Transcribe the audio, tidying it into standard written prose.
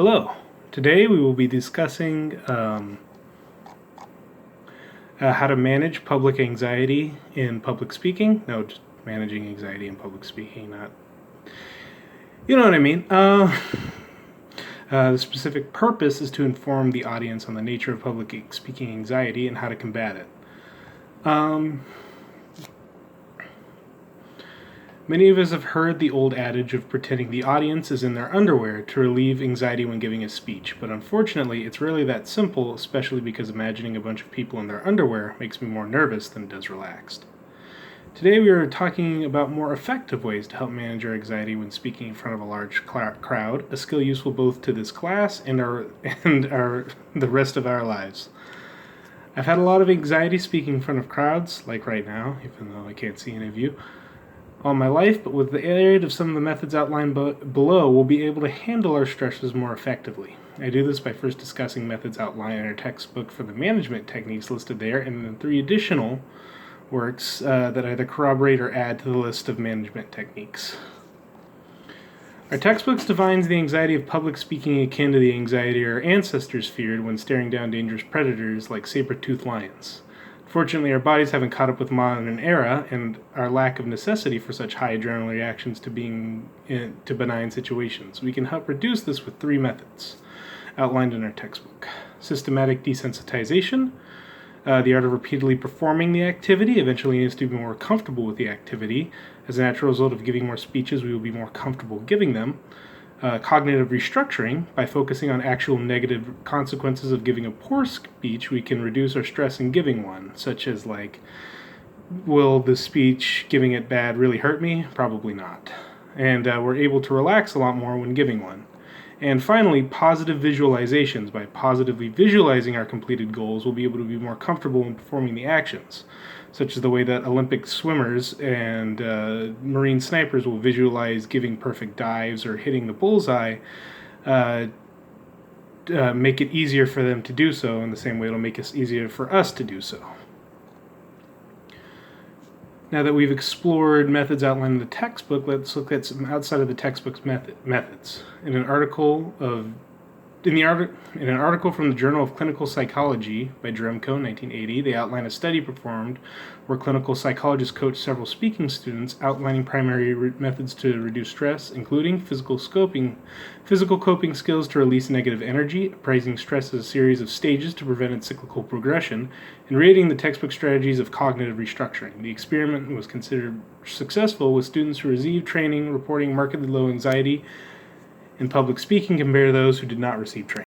Hello. Today we will be discussing how to manage public anxiety in public speaking. No, just managing anxiety in public speaking, not... You know what I mean. The specific purpose is to inform the audience on the nature of public speaking anxiety and how to combat it. Many of us have heard the old adage of pretending the audience is in their underwear to relieve anxiety when giving a speech, but unfortunately it's rarely that simple, especially because imagining a bunch of people in their underwear makes me more nervous than it does relaxed. Today we are talking about more effective ways to help manage our anxiety when speaking in front of a large crowd, a skill useful both to this class and the rest of our lives. I've had a lot of anxiety speaking in front of crowds, like right now, even though I can't see any of you, all my life, but with the aid of some of the methods outlined below, we'll be able to handle our stresses more effectively. I do this by first discussing methods outlined in our textbook for the management techniques listed there, and then 3 additional works that either corroborate or add to the list of management techniques. Our textbooks defines the anxiety of public speaking akin to the anxiety our ancestors feared when staring down dangerous predators like saber-toothed lions. Fortunately, our bodies haven't caught up with modern era, and our lack of necessity for such high adrenaline reactions to benign situations. We can help reduce this with 3 methods outlined in our textbook. Systematic desensitization, the art of repeatedly performing the activity. Eventually needs to be more comfortable with the activity. As a natural result of giving more speeches, we will be more comfortable giving them. Cognitive restructuring. By focusing on actual negative consequences of giving a poor speech, we can reduce our stress in giving one, such as will the speech, giving it bad, really hurt me? Probably not. And we're able to relax a lot more when giving one. And finally, positive visualizations. By positively visualizing our completed goals, we'll be able to be more comfortable in performing the actions, such as the way that Olympic swimmers and Marine snipers will visualize giving perfect dives or hitting the bullseye, make it easier for them to do so. In the same way, it'll make it easier for us to do so. Now that we've explored methods outlined in the textbook, let's look at some outside of the textbook's methods. In an article from the Journal of Clinical Psychology by Dremko in 1980, they outline a study performed where clinical psychologists coached several speaking students, outlining primary methods to reduce stress, including physical coping skills to release negative energy, appraising stress as a series of stages to prevent its cyclical progression, and rating the textbook strategies of cognitive restructuring. The experiment was considered successful, with students who received training reporting markedly low anxiety in public speaking compared to those who did not receive training.